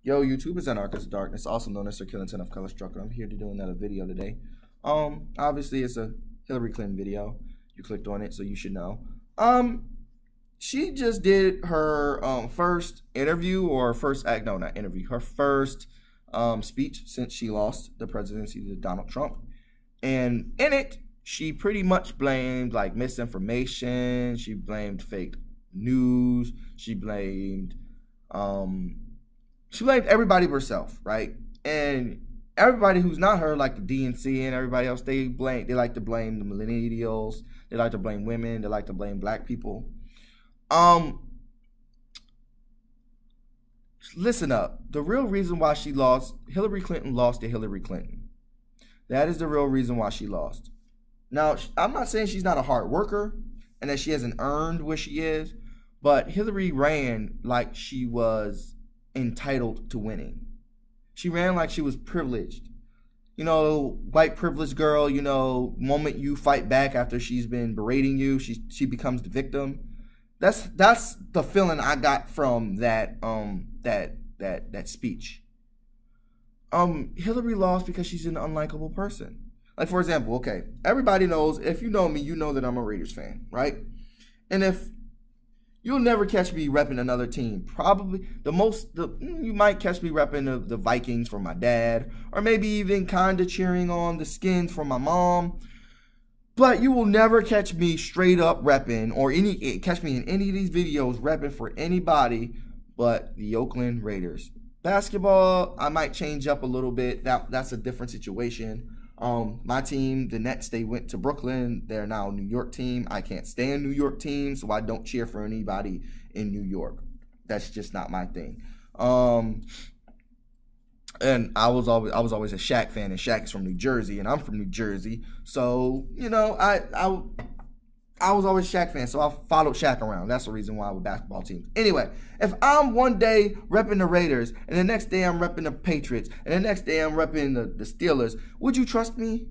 Yo, YouTube is Anarchist of Darkness, also known as Sir Killington of Color Strucker. I'm here to do another video today. Obviously it's a Hillary Clinton video. You clicked on it, so you should know. She just did her first interview or first act, no, not interview, her first speech since she lost the presidency to Donald Trump. And in it, she pretty much blamed like misinformation. She blamed fake news. She blamed everybody but herself, right? And everybody who's not her, like the DNC and everybody else, they like to blame the millennials. They like to blame women. They like to blame black people. Listen up. The real reason why she lost, Hillary Clinton lost to Hillary Clinton. That is the real reason why she lost. Now, I'm not saying she's not a hard worker and that she hasn't earned where she is, but Hillary ran like she was entitled to winning. She ran like she was privileged. You know, white privileged girl, you know, moment you fight back after she's been berating you, she becomes the victim. That's the feeling I got from that speech. Hillary lost because she's an unlikable person. Like, for example, okay, everybody knows, if you know me, you know that I'm a Raiders fan, right? And if you'll never catch me repping another team. Probably you might catch me repping the Vikings for my dad, or maybe even kind of cheering on the Skins for my mom. But you will never catch me straight up repping, or catch me in any of these videos repping for anybody but the Oakland Raiders. Basketball, I might change up a little bit. That's a different situation. My team, the Nets, they went to Brooklyn. They're now a New York team. I can't stand New York teams, so I don't cheer for anybody in New York. That's just not my thing. And I was always a Shaq fan, and Shaq is from New Jersey, and I'm from New Jersey. So, you know, I was always a Shaq fan, so I followed Shaq around. That's the reason why with basketball teams. Anyway, if I'm one day repping the Raiders, and the next day I'm repping the Patriots, and the next day I'm repping the Steelers, would you trust me?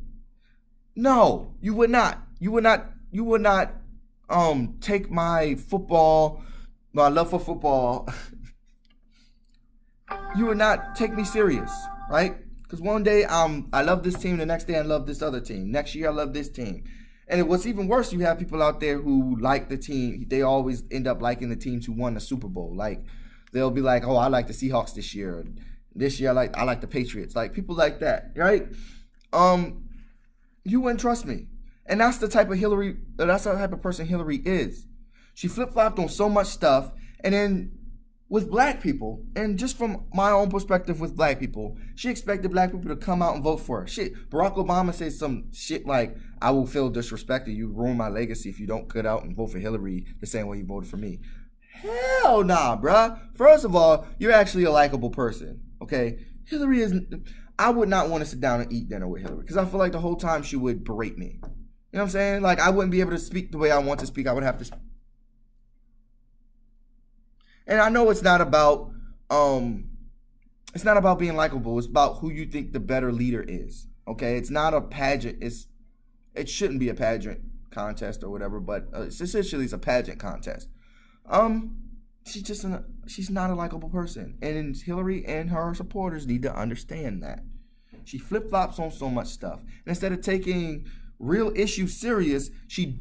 No, you would not. You would not take my love for football. You would not take me serious, right? Because one day I love this team, the next day I love this other team. Next year I love this team. And what's even worse, you have people out there who like the team. They always end up liking the teams who won the Super Bowl. Like, they'll be like, oh, I like the Seahawks this year. This year I like the Patriots. Like, people like that, right? You wouldn't trust me. And that's the type of person Hillary is. She flip-flopped on so much stuff. And then with black people, and just from my own perspective with black people, she expected black people to come out and vote for her. Shit, Barack Obama said some shit like, I will feel disrespected. You ruin my legacy if you don't cut out and vote for Hillary the same way you voted for me. Hell nah, bruh. First of all, you're actually a likable person, okay? Hillary isn't, I would not want to sit down and eat dinner with Hillary because I feel like the whole time she would berate me. You know what I'm saying? Like, I wouldn't be able to speak the way I want to speak. I would have to speak. And I know it's not about being likable. It's about who you think the better leader is. Okay, it's not a pageant. It shouldn't be a pageant contest or whatever, but essentially it's a pageant contest. She's not a likable person, and Hillary and her supporters need to understand that. She flip flops on so much stuff, and instead of taking real issues serious, she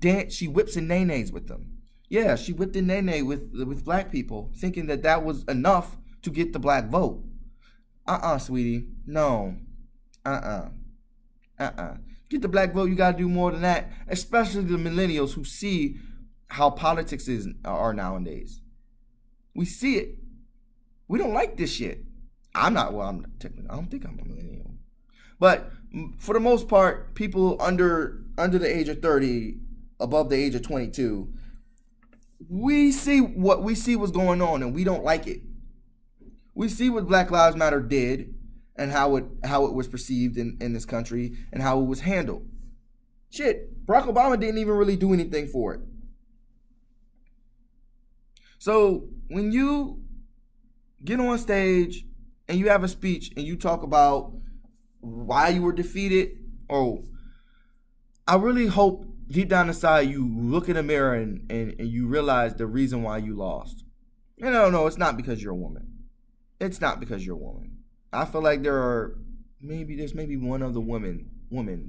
whips and nays with them. Yeah, she whipped a nay with black people, thinking that was enough to get the black vote. Sweetie. No. Get the black vote, you got to do more than that, especially the millennials who see how politics are nowadays. We see it. We don't like this shit. I don't think I'm a millennial. But for the most part, people under the age of 30, above the age of 22, we see what's going on, and we don't like it. We see what Black Lives Matter did and how it was perceived in this country and how it was handled. Shit, Barack Obama didn't even really do anything for it. So when you get on stage and you have a speech and you talk about why you were defeated, I really hope deep down inside you look in the mirror and you realize the reason why you lost. No, it's not because you're a woman. It's not because you're a woman. I feel like there's maybe one other woman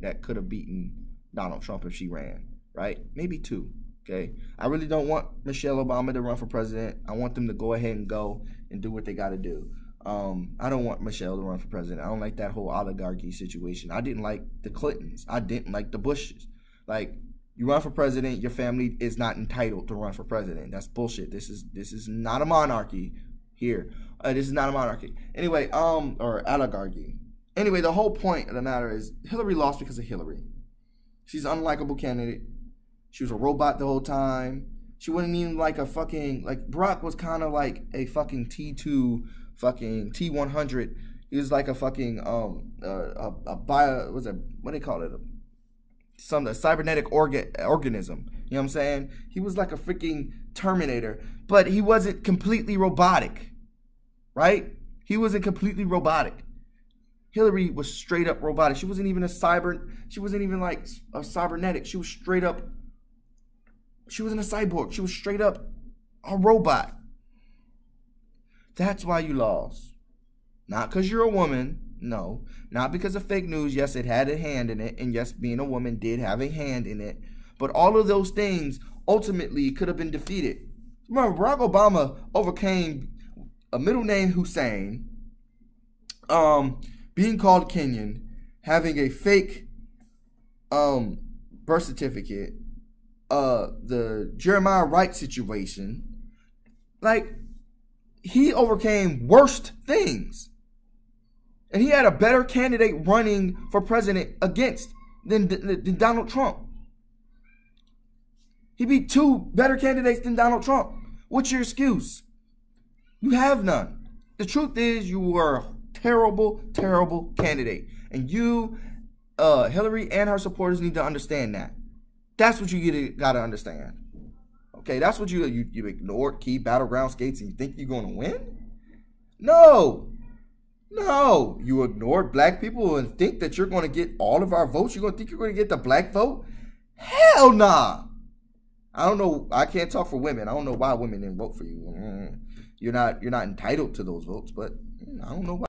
that could have beaten Donald Trump if she ran, right? Maybe two. Okay. I really don't want Michelle Obama to run for president. I want them to go ahead and go and do what they got to do. I don't want Michelle to run for president. I don't like that whole oligarchy situation. I didn't like the Clintons. I didn't like the Bushes. Like, you run for president, your family is not entitled to run for president. That's bullshit. This is not a monarchy here. This is not a monarchy. Anyway, or oligarchy. Anyway, the whole point of the matter is Hillary lost because of Hillary. She's an unlikable candidate. She was a robot the whole time. She wasn't even like a fucking, like, Barack was kind of like a fucking T2, fucking T100. He was like a fucking, a bio, what do they call it? A cybernetic organism. You know what I'm saying? He was like a freaking Terminator, but he wasn't completely robotic, right? He wasn't completely robotic. Hillary was straight up robotic. She wasn't even she wasn't even like a cybernetic. She was straight up, she wasn't a cyborg. She was straight up a robot. That's why you lost. Not because you're a woman. No. Not because of fake news. Yes, it had a hand in it. And yes, being a woman did have a hand in it. But all of those things ultimately could have been defeated. Remember, Barack Obama overcame a middle name Hussein, being called Kenyan, having a fake birth certificate, the Jeremiah Wright situation. Like, he overcame worst things. And he had a better candidate running for president against than Donald Trump. He beat two better candidates than Donald Trump. What's your excuse? You have none. The truth is you were a terrible, terrible candidate. And you, Hillary and her supporters need to understand that. That's what you gotta understand. Okay, that's what you ignored key battleground skates and you think you're gonna win? No. No. You ignored black people and think that you're gonna get all of our votes? You're gonna think you're gonna get the black vote? Hell nah. I don't know. I can't talk for women. I don't know why women didn't vote for you. You're not entitled to those votes, but I don't know why.